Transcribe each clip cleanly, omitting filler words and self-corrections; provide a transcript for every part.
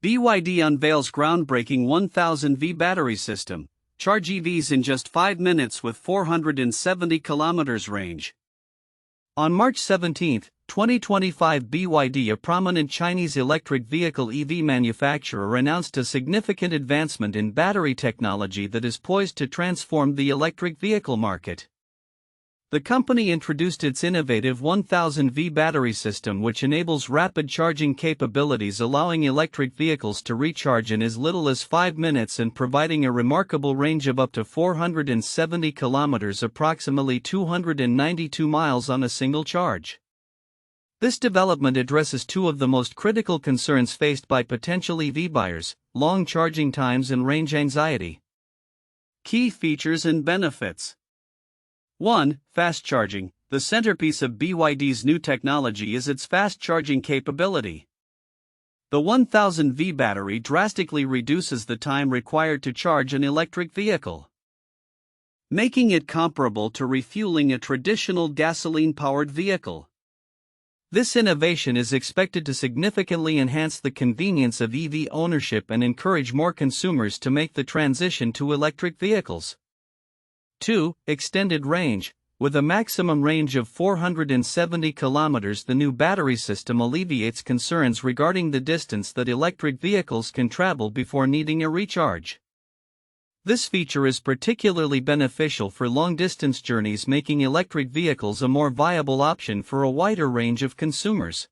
BYD unveils groundbreaking 1000V battery system. Charge EVs in just 5 minutes with 470 kilometers range. On March 17, 2025, BYD, a prominent Chinese electric vehicle EV manufacturer, announced a significant advancement in battery technology that is poised to transform the electric vehicle market. The company introduced its innovative 1000V battery system, which enables rapid charging capabilities, allowing electric vehicles to recharge in as little as 5 minutes and providing a remarkable range of up to 470 kilometers, approximately 292 miles, on a single charge. This development addresses two of the most critical concerns faced by potential EV buyers: long charging times and range anxiety. Key features and benefits. 1. Fast charging. The centerpiece of BYD's new technology is its fast charging capability. The 1000V battery drastically reduces the time required to charge an electric vehicle, making it comparable to refueling a traditional gasoline-powered vehicle. This innovation is expected to significantly enhance the convenience of EV ownership and encourage more consumers to make the transition to electric vehicles. 2. Extended range. With a maximum range of 470 kilometers, the new battery system alleviates concerns regarding the distance that electric vehicles can travel before needing a recharge. This feature is particularly beneficial for long-distance journeys, making electric vehicles a more viable option for a wider range of consumers.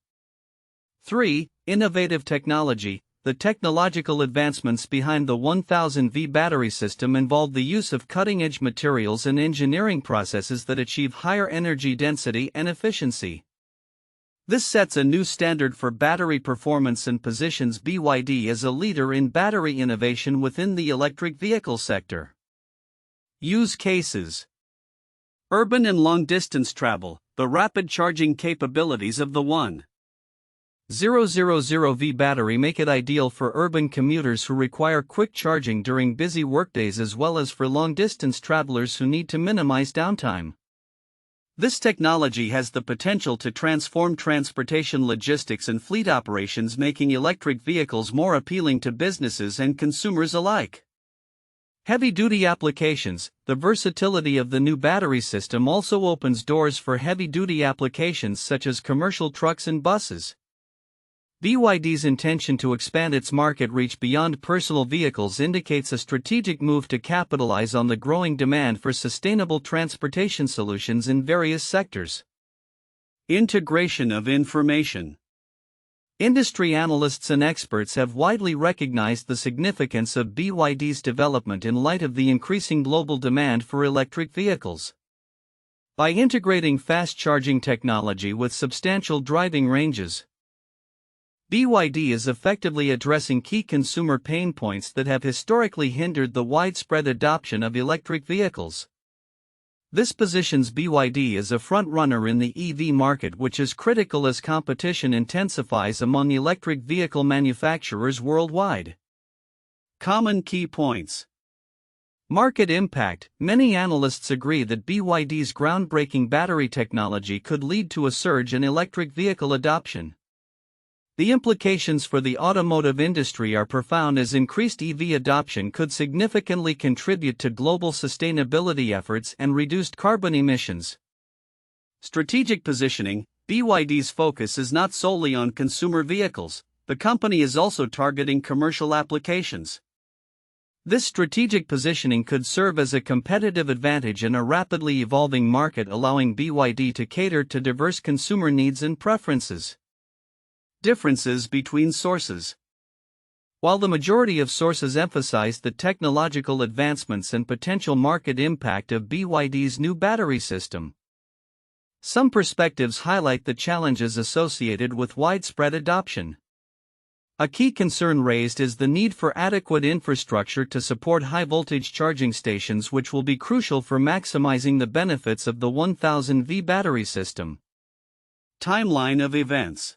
3. Innovative technology. The technological advancements behind the 1000V battery system involve the use of cutting-edge materials and engineering processes that achieve higher energy density and efficiency. This sets a new standard for battery performance and positions BYD as a leader in battery innovation within the electric vehicle sector. Use cases. Urban and long-distance travel. The rapid charging capabilities of the 1000V battery make it ideal for urban commuters who require quick charging during busy workdays, as well as for long-distance travelers who need to minimize downtime. This technology has the potential to transform transportation logistics and fleet operations, making electric vehicles more appealing to businesses and consumers alike. Heavy-duty applications. The versatility of the new battery system also opens doors for heavy-duty applications such as commercial trucks and buses. BYD's intention to expand its market reach beyond personal vehicles indicates a strategic move to capitalize on the growing demand for sustainable transportation solutions in various sectors. Integration of information. Industry analysts and experts have widely recognized the significance of BYD's development in light of the increasing global demand for electric vehicles. By integrating fast charging technology with substantial driving ranges, BYD is effectively addressing key consumer pain points that have historically hindered the widespread adoption of electric vehicles. This positions BYD as a frontrunner in the EV market, which is critical as competition intensifies among electric vehicle manufacturers worldwide. Common key points. Market impact. Many analysts agree that BYD's groundbreaking battery technology could lead to a surge in electric vehicle adoption. The implications for the automotive industry are profound, as increased EV adoption could significantly contribute to global sustainability efforts and reduced carbon emissions. Strategic positioning. BYD's focus is not solely on consumer vehicles. The company is also targeting commercial applications. This strategic positioning could serve as a competitive advantage in a rapidly evolving market, allowing BYD to cater to diverse consumer needs and preferences. Differences between sources. While the majority of sources emphasize the technological advancements and potential market impact of BYD's new battery system, some perspectives highlight the challenges associated with widespread adoption. A key concern raised is the need for adequate infrastructure to support high-voltage charging stations, which will be crucial for maximizing the benefits of the 1000V battery system. Timeline of events.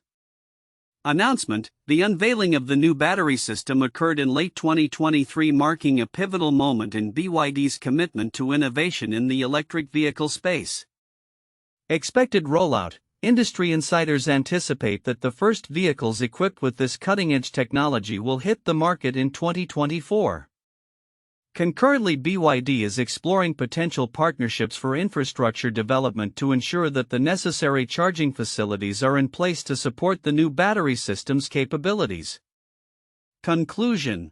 Announcement. The unveiling of the new battery system occurred in late 2023, marking a pivotal moment in BYD's commitment to innovation in the electric vehicle space. Expected rollout. industry insiders anticipate that the first vehicles equipped with this cutting-edge technology will hit the market in 2024. Concurrently, BYD is exploring potential partnerships for infrastructure development to ensure that the necessary charging facilities are in place to support the new battery system's capabilities. Conclusion: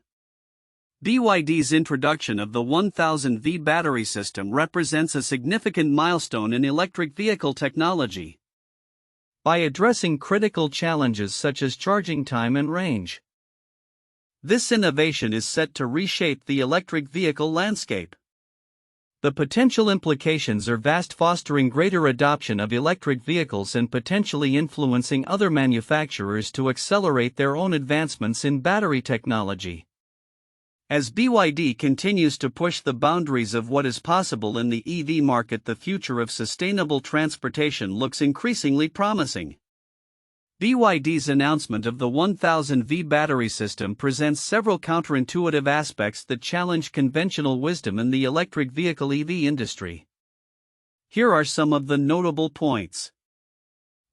BYD's introduction of the 1000V battery system represents a significant milestone in electric vehicle technology. By addressing critical challenges such as charging time and range, this innovation is set to reshape the electric vehicle landscape. The potential implications are vast, fostering greater adoption of electric vehicles and potentially influencing other manufacturers to accelerate their own advancements in battery technology. As BYD continues to push the boundaries of what is possible in the EV market, the future of sustainable transportation looks increasingly promising. BYD's announcement of the 1000V battery system presents several counterintuitive aspects that challenge conventional wisdom in the electric vehicle EV industry. Here are some of the notable points.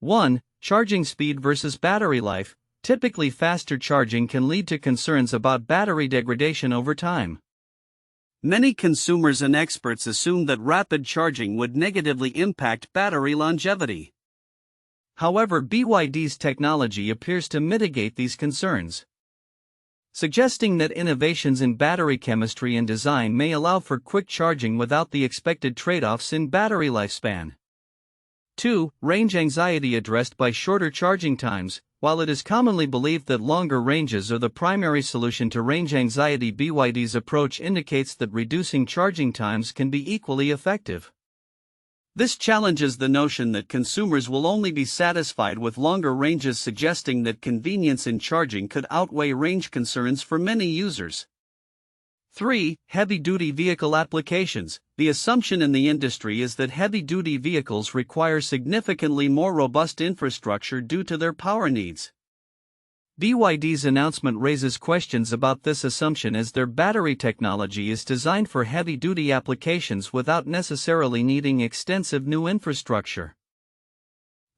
1. Charging speed versus battery life. Typically, faster charging can lead to concerns about battery degradation over time. Many consumers and experts assume that rapid charging would negatively impact battery longevity. However, BYD's technology appears to mitigate these concerns, suggesting that innovations in battery chemistry and design may allow for quick charging without the expected trade-offs in battery lifespan. 2. Range anxiety addressed by shorter charging times. While it is commonly believed that longer ranges are the primary solution to range anxiety, BYD's approach indicates that reducing charging times can be equally effective. This challenges the notion that consumers will only be satisfied with longer ranges, suggesting that convenience in charging could outweigh range concerns for many users. 3. Heavy-duty vehicle applications. The assumption in the industry is that heavy-duty vehicles require significantly more robust infrastructure due to their power needs. BYD's announcement raises questions about this assumption, as their battery technology is designed for heavy-duty applications without necessarily needing extensive new infrastructure,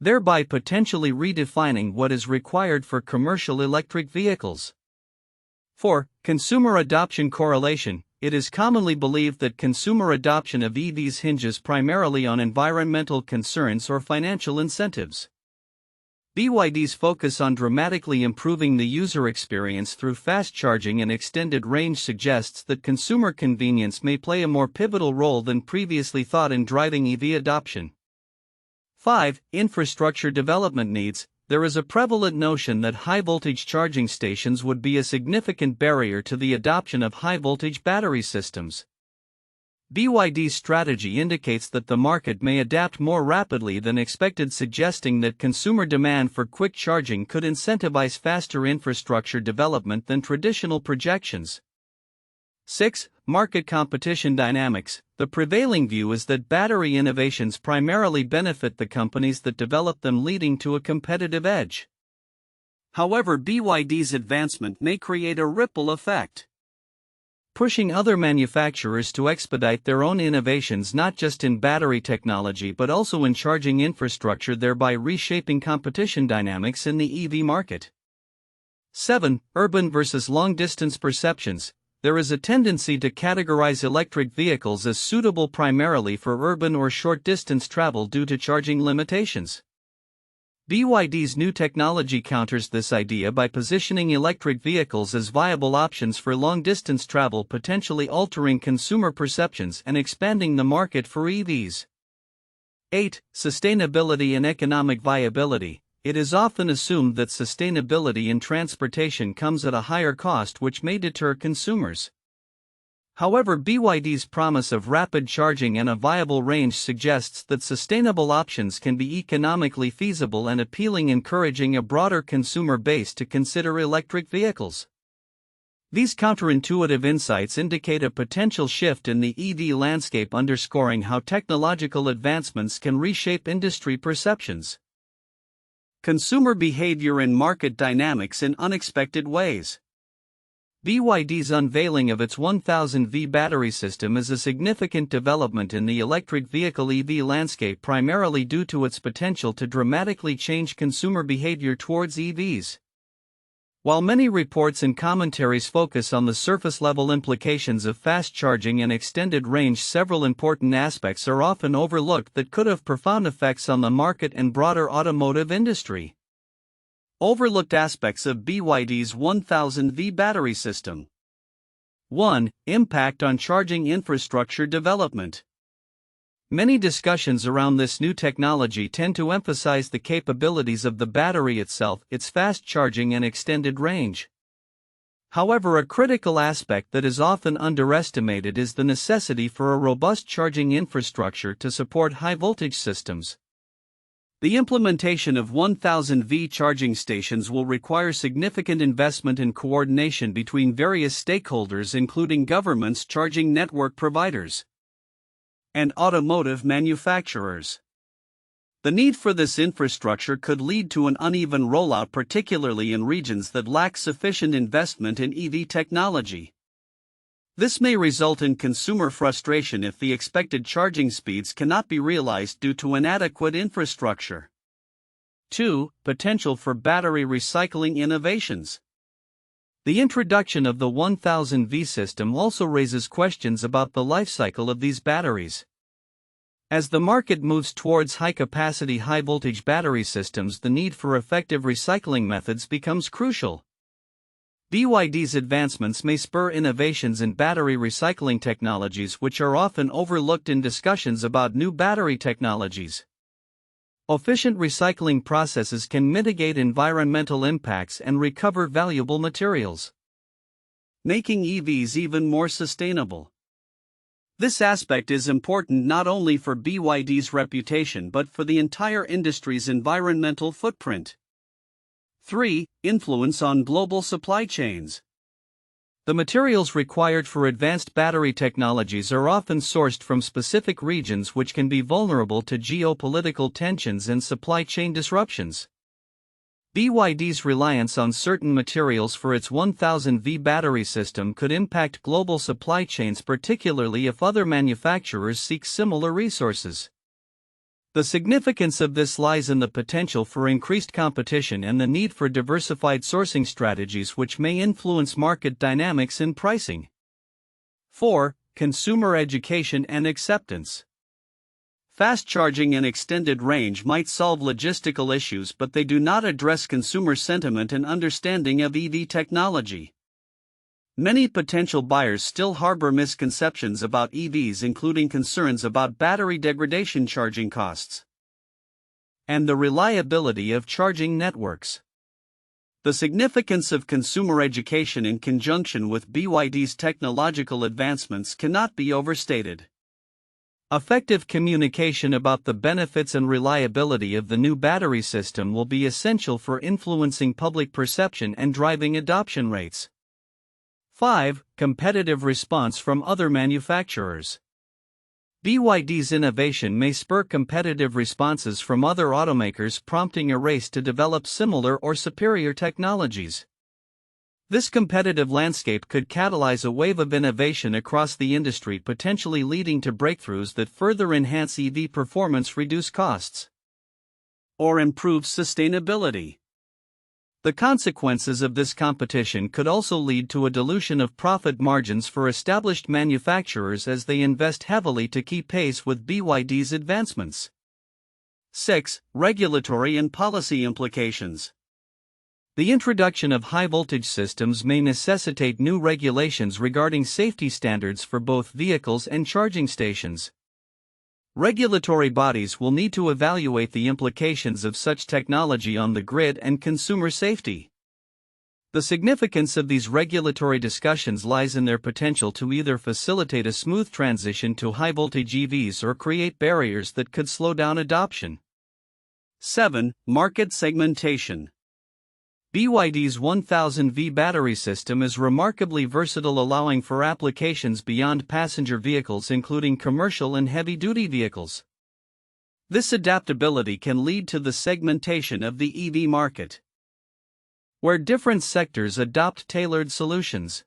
thereby potentially redefining what is required for commercial electric vehicles. 4. Consumer adoption correlation. It is commonly believed that consumer adoption of EVs hinges primarily on environmental concerns or financial incentives. BYD's focus on dramatically improving the user experience through fast charging and extended range suggests that consumer convenience may play a more pivotal role than previously thought in driving EV adoption. 5. Infrastructure development needs. There is a prevalent notion that high-voltage charging stations would be a significant barrier to the adoption of high-voltage battery systems. BYD's strategy indicates that the market may adapt more rapidly than expected, suggesting that consumer demand for quick charging could incentivize faster infrastructure development than traditional projections. 6. Market competition dynamics. The prevailing view is that battery innovations primarily benefit the companies that develop them, leading to a competitive edge. However, BYD's advancement may create a ripple effect, pushing other manufacturers to expedite their own innovations not just in battery technology but also in charging infrastructure, thereby reshaping competition dynamics in the EV market. 7. Urban versus long-distance perceptions. There is a tendency to categorize electric vehicles as suitable primarily for urban or short-distance travel due to charging limitations. BYD's new technology counters this idea by positioning electric vehicles as viable options for long-distance travel, potentially altering consumer perceptions and expanding the market for EVs. 8. Sustainability and economic viability. It is often assumed that sustainability in transportation comes at a higher cost, which may deter consumers. However, BYD's promise of rapid charging and a viable range suggests that sustainable options can be economically feasible and appealing, encouraging a broader consumer base to consider electric vehicles. These counterintuitive insights indicate a potential shift in the EV landscape, underscoring how technological advancements can reshape industry perceptions, consumer behavior, and market dynamics in unexpected ways. BYD's unveiling of its 1000V battery system is a significant development in the electric vehicle EV landscape, primarily due to its potential to dramatically change consumer behavior towards EVs. While many reports and commentaries focus on the surface-level implications of fast charging and extended range, several important aspects are often overlooked that could have profound effects on the market and broader automotive industry. Overlooked aspects of BYD's 1000V battery system. 1. Impact on charging infrastructure development. Many discussions around this new technology tend to emphasize the capabilities of the battery itself, its fast charging and extended range. However, a critical aspect that is often underestimated is the necessity for a robust charging infrastructure to support high-voltage systems. The implementation of 1000V charging stations will require significant investment and coordination between various stakeholders, including governments, charging network providers, and automotive manufacturers. The need for this infrastructure could lead to an uneven rollout, particularly in regions that lack sufficient investment in EV technology. This may result in consumer frustration if the expected charging speeds cannot be realized due to inadequate infrastructure. 2. Potential for battery recycling innovations. The introduction of the 1000V system also raises questions about the life cycle of these batteries. As the market moves towards high-capacity, high-voltage battery systems, the need for effective recycling methods becomes crucial. BYD's advancements may spur innovations in battery recycling technologies, which are often overlooked in discussions about new battery technologies. Efficient recycling processes can mitigate environmental impacts and recover valuable materials, making EVs even more sustainable. This aspect is important not only for BYD's reputation but for the entire industry's environmental footprint. 3. Influence on global supply chains. The materials required for advanced battery technologies are often sourced from specific regions, which can be vulnerable to geopolitical tensions and supply chain disruptions. BYD's reliance on certain materials for its 1000V battery system could impact global supply chains, particularly if other manufacturers seek similar resources. The significance of this lies in the potential for increased competition and the need for diversified sourcing strategies, which may influence market dynamics and pricing. 4. Consumer education and acceptance. Fast charging and extended range might solve logistical issues, but they do not address consumer sentiment and understanding of EV technology. Many potential buyers still harbor misconceptions about EVs, including concerns about battery degradation, charging costs, and the reliability of charging networks. The significance of consumer education in conjunction with BYD's technological advancements cannot be overstated. Effective communication about the benefits and reliability of the new battery system will be essential for influencing public perception and driving adoption rates. 5. Competitive response from other manufacturers. BYD's innovation may spur competitive responses from other automakers, prompting a race to develop similar or superior technologies. This competitive landscape could catalyze a wave of innovation across the industry, potentially leading to breakthroughs that further enhance EV performance, reduce costs, or improve sustainability. The consequences of this competition could also lead to a dilution of profit margins for established manufacturers as they invest heavily to keep pace with BYD's advancements. 6. Regulatory and policy implications. The introduction of high-voltage systems may necessitate new regulations regarding safety standards for both vehicles and charging stations. Regulatory bodies will need to evaluate the implications of such technology on the grid and consumer safety. The significance of these regulatory discussions lies in their potential to either facilitate a smooth transition to high-voltage EVs or create barriers that could slow down adoption. 7. Market segmentation. BYD's 1000V battery system is remarkably versatile, allowing for applications beyond passenger vehicles, including commercial and heavy-duty vehicles. This adaptability can lead to the segmentation of the EV market, where different sectors adopt tailored solutions.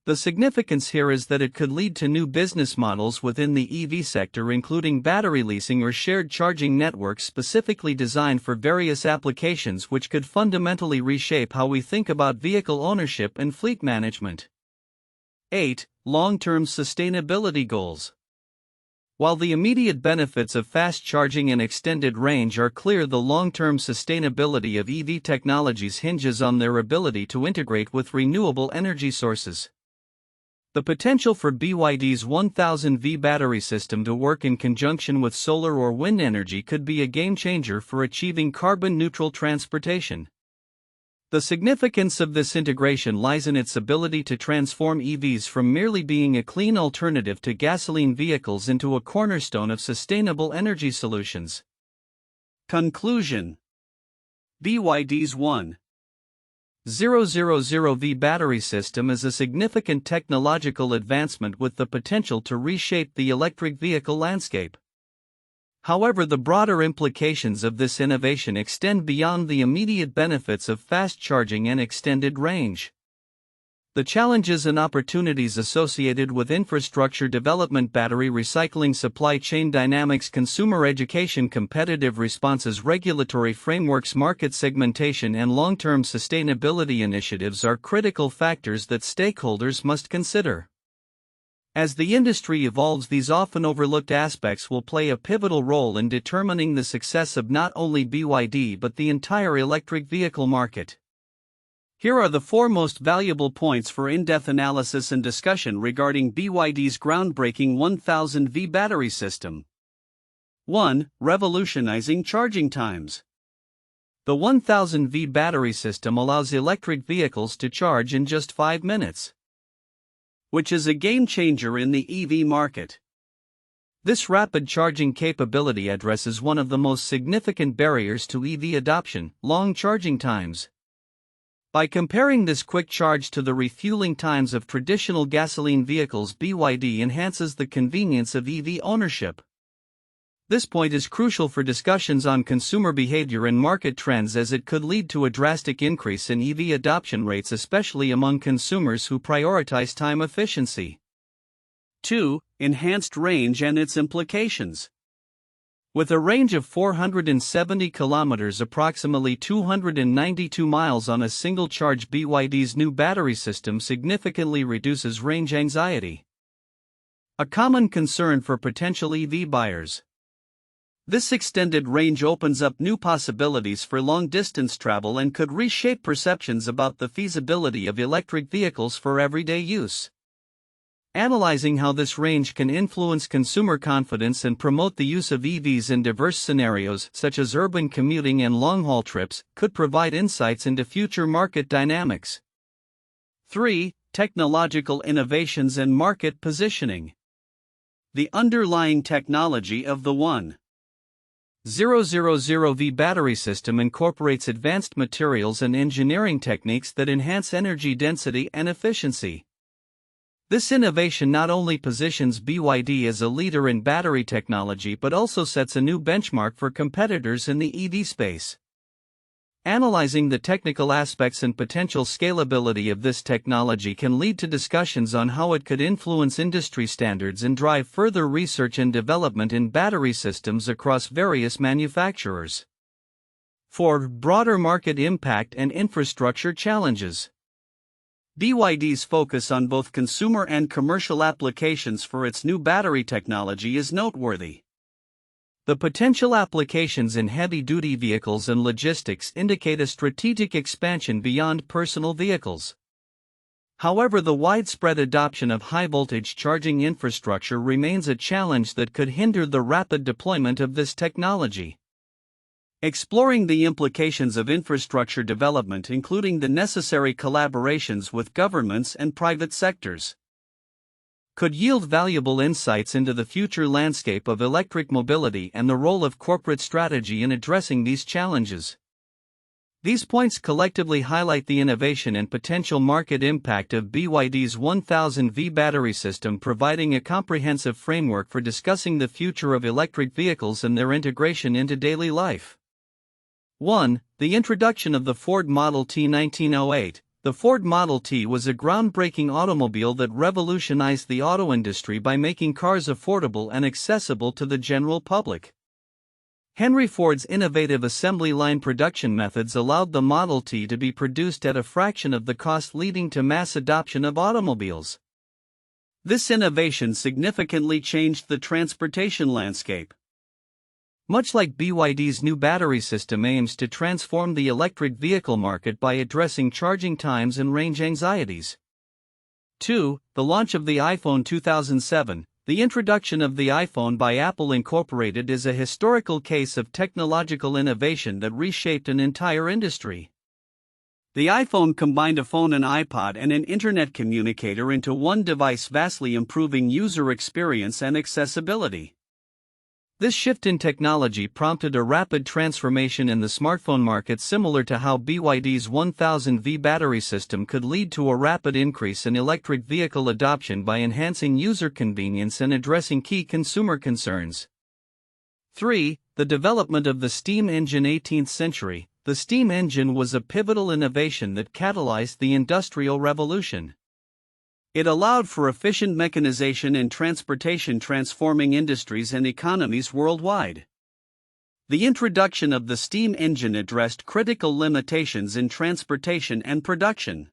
The significance here is that it could lead to new business models within the EV sector, including battery leasing or shared charging networks specifically designed for various applications, which could fundamentally reshape how we think about vehicle ownership and fleet management. 8. Long-term sustainability goals. While the immediate benefits of fast charging and extended range are clear, the long-term sustainability of EV technologies hinges on their ability to integrate with renewable energy sources. The potential for BYD's 1000V battery system to work in conjunction with solar or wind energy could be a game-changer for achieving carbon-neutral transportation. The significance of this integration lies in its ability to transform EVs from merely being a clean alternative to gasoline vehicles into a cornerstone of sustainable energy solutions. Conclusion: BYD's 1000V battery system is a significant technological advancement with the potential to reshape the electric vehicle landscape. However, the broader implications of this innovation extend beyond the immediate benefits of fast charging and extended range. The challenges and opportunities associated with infrastructure development, battery recycling, supply chain dynamics, consumer education, competitive responses, regulatory frameworks, market segmentation, and long-term sustainability initiatives are critical factors that stakeholders must consider. As the industry evolves, these often overlooked aspects will play a pivotal role in determining the success of not only BYD but the entire electric vehicle market. Here are the 4 most valuable points for in-depth analysis and discussion regarding BYD's groundbreaking 1000V battery system. 1. Revolutionizing charging times. The 1000V battery system allows electric vehicles to charge in just 5 minutes, which is a game-changer in the EV market. This rapid charging capability addresses one of the most significant barriers to EV adoption: long charging times. By comparing this quick charge to the refueling times of traditional gasoline vehicles, BYD enhances the convenience of EV ownership. This point is crucial for discussions on consumer behavior and market trends, as it could lead to a drastic increase in EV adoption rates, especially among consumers who prioritize time efficiency. 2. Enhanced range and its implications. With a range of 470 kilometers, approximately 292 miles on a single charge, BYD's new battery system significantly reduces range anxiety, a common concern for potential EV buyers. This extended range opens up new possibilities for long-distance travel and could reshape perceptions about the feasibility of electric vehicles for everyday use. Analyzing how this range can influence consumer confidence and promote the use of EVs in diverse scenarios, such as urban commuting and long-haul trips, could provide insights into future market dynamics. 3. Technological innovations and market positioning. The underlying technology of the 1000V battery system incorporates advanced materials and engineering techniques that enhance energy density and efficiency. This innovation not only positions BYD as a leader in battery technology but also sets a new benchmark for competitors in the EV space. Analyzing the technical aspects and potential scalability of this technology can lead to discussions on how it could influence industry standards and drive further research and development in battery systems across various manufacturers. 4. Broader market impact and infrastructure challenges. BYD's focus on both consumer and commercial applications for its new battery technology is noteworthy. The potential applications in heavy-duty vehicles and logistics indicate a strategic expansion beyond personal vehicles. However, the widespread adoption of high-voltage charging infrastructure remains a challenge that could hinder the rapid deployment of this technology. Exploring the implications of infrastructure development, including the necessary collaborations with governments and private sectors, could yield valuable insights into the future landscape of electric mobility and the role of corporate strategy in addressing these challenges. These points collectively highlight the innovation and potential market impact of BYD's 1000V battery system, providing a comprehensive framework for discussing the future of electric vehicles and their integration into daily life. 1. The introduction of the Ford Model T 1908. The Ford Model T was a groundbreaking automobile that revolutionized the auto industry by making cars affordable and accessible to the general public. Henry Ford's innovative assembly line production methods allowed the Model T to be produced at a fraction of the cost, leading to mass adoption of automobiles. This innovation significantly changed the transportation landscape. Much like BYD's new battery system aims to transform the electric vehicle market by addressing charging times and range anxieties. 2. The launch of the iPhone 2007. The introduction of the iPhone by Apple Incorporated is a historical case of technological innovation that reshaped an entire industry. The iPhone combined a phone, an iPod, and an internet communicator into one device, vastly improving user experience and accessibility. This shift in technology prompted a rapid transformation in the smartphone market, similar to how BYD's 1000V battery system could lead to a rapid increase in electric vehicle adoption by enhancing user convenience and addressing key consumer concerns. 3. The development of the steam engine. 18th century. The steam engine was a pivotal innovation that catalyzed the Industrial Revolution. It allowed for efficient mechanization in transportation, transforming industries and economies worldwide. The introduction of the steam engine addressed critical limitations in transportation and production.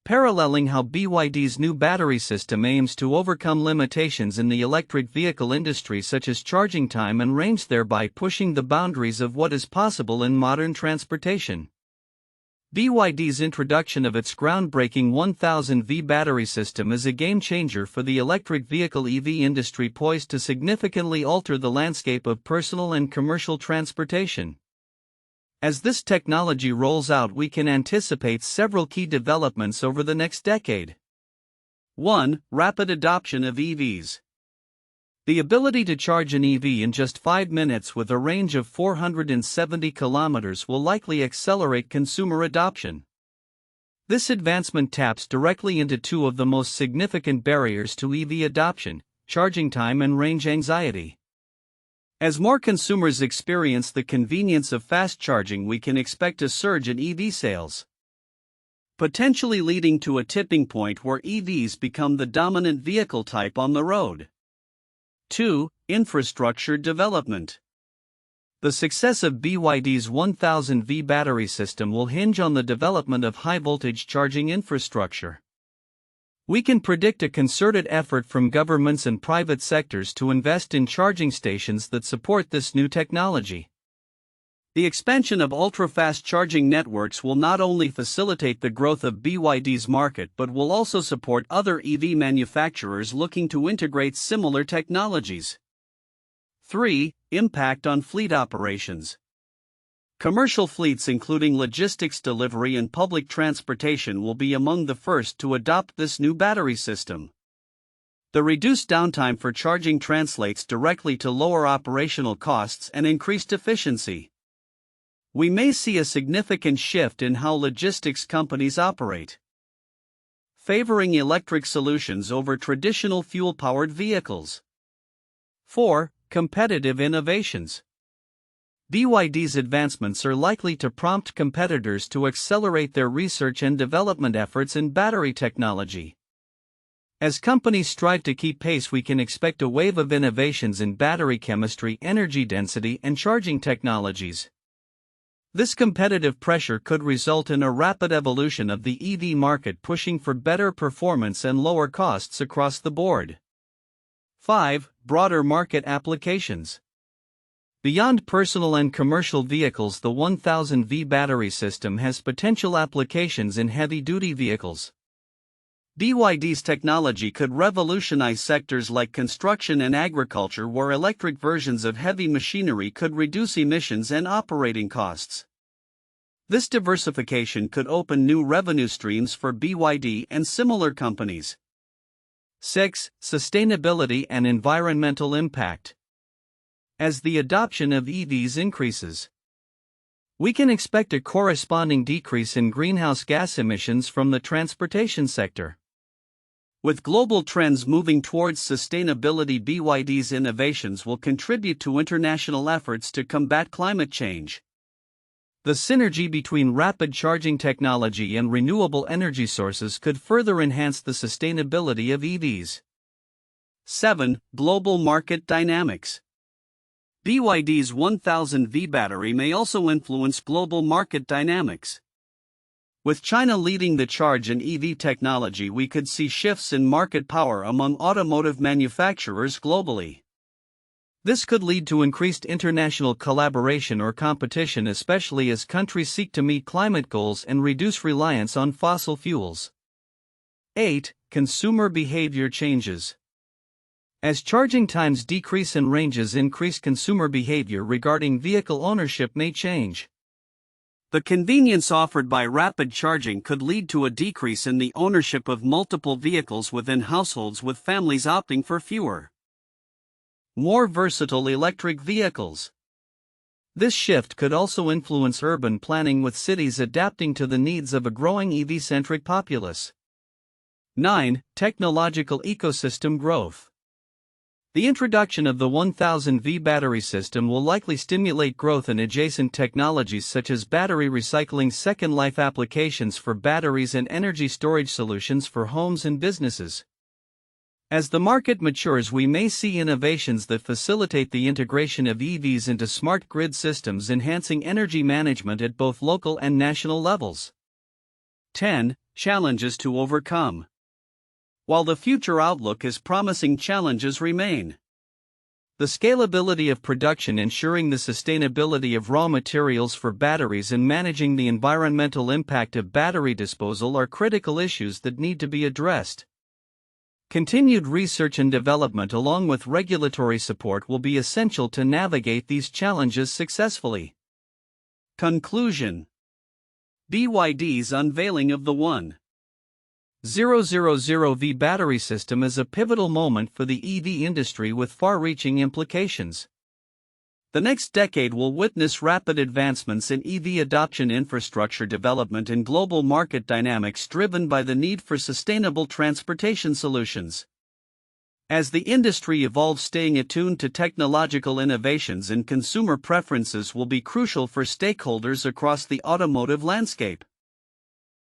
Paralleling how BYD's new battery system aims to overcome limitations in the electric vehicle industry such as charging time and range, thereby pushing the boundaries of what is possible in modern transportation. BYD's introduction of its groundbreaking 1000V battery system is a game-changer for the electric vehicle EV industry, poised to significantly alter the landscape of personal and commercial transportation. As this technology rolls out, we can anticipate several key developments over the next decade. 1. Rapid adoption of EVs. The ability to charge an EV in just 5 minutes with a range of 470 kilometers will likely accelerate consumer adoption. This advancement taps directly into two of the most significant barriers to EV adoption: charging time and range anxiety. As more consumers experience the convenience of fast charging, we can expect a surge in EV sales, potentially leading to a tipping point where EVs become the dominant vehicle type on the road. 2. Infrastructure development. The success of BYD's 1000V battery system will hinge on the development of high-voltage charging infrastructure. We can predict a concerted effort from governments and private sectors to invest in charging stations that support this new technology. The expansion of ultra-fast charging networks will not only facilitate the growth of BYD's market but will also support other EV manufacturers looking to integrate similar technologies. 3. Impact on fleet operations. Commercial fleets, including logistics, delivery, and public transportation, will be among the first to adopt this new battery system. The reduced downtime for charging translates directly to lower operational costs and increased efficiency. We may see a significant shift in how logistics companies operate, favoring electric solutions over traditional fuel-powered vehicles. 4. Competitive innovations. BYD's advancements are likely to prompt competitors to accelerate their research and development efforts in battery technology. As companies strive to keep pace, we can expect a wave of innovations in battery chemistry, energy density, and charging technologies. This competitive pressure could result in a rapid evolution of the EV market, pushing for better performance and lower costs across the board. 5. Broader market applications. Beyond personal and commercial vehicles, the 1000V battery system has potential applications in heavy-duty vehicles. BYD's technology could revolutionize sectors like construction and agriculture, where electric versions of heavy machinery could reduce emissions and operating costs. This diversification could open new revenue streams for BYD and similar companies. 6. Sustainability and environmental impact. As the adoption of EVs increases, we can expect a corresponding decrease in greenhouse gas emissions from the transportation sector. With global trends moving towards sustainability, BYD's innovations will contribute to international efforts to combat climate change. The synergy between rapid charging technology and renewable energy sources could further enhance the sustainability of EVs. 7. Global market dynamics. BYD's 1000V battery may also influence global market dynamics. With China leading the charge in EV technology, we could see shifts in market power among automotive manufacturers globally. This could lead to increased international collaboration or competition, especially as countries seek to meet climate goals and reduce reliance on fossil fuels. 8. Consumer behavior changes. As charging times decrease and ranges increase, consumer behavior regarding vehicle ownership may change. The convenience offered by rapid charging could lead to a decrease in the ownership of multiple vehicles within households, with families opting for fewer, more versatile electric vehicles. This shift could also influence urban planning, with cities adapting to the needs of a growing EV-centric populace. 9. Technological ecosystem growth. The introduction of the 1000V battery system will likely stimulate growth in adjacent technologies such as battery recycling, second life applications for batteries, and energy storage solutions for homes and businesses. As the market matures, we may see innovations that facilitate the integration of EVs into smart grid systems, enhancing energy management at both local and national levels. 10. Challenges to overcome. While the future outlook is promising, challenges remain. The scalability of production, ensuring the sustainability of raw materials for batteries, and managing the environmental impact of battery disposal are critical issues that need to be addressed. Continued research and development along with regulatory support will be essential to navigate these challenges successfully. Conclusion. BYD's unveiling of the 1000V battery system is a pivotal moment for the EV industry with far-reaching implications. The next decade will witness rapid advancements in EV adoption, infrastructure development, and global market dynamics driven by the need for sustainable transportation solutions. As the industry evolves, staying attuned to technological innovations and consumer preferences will be crucial for stakeholders across the automotive landscape.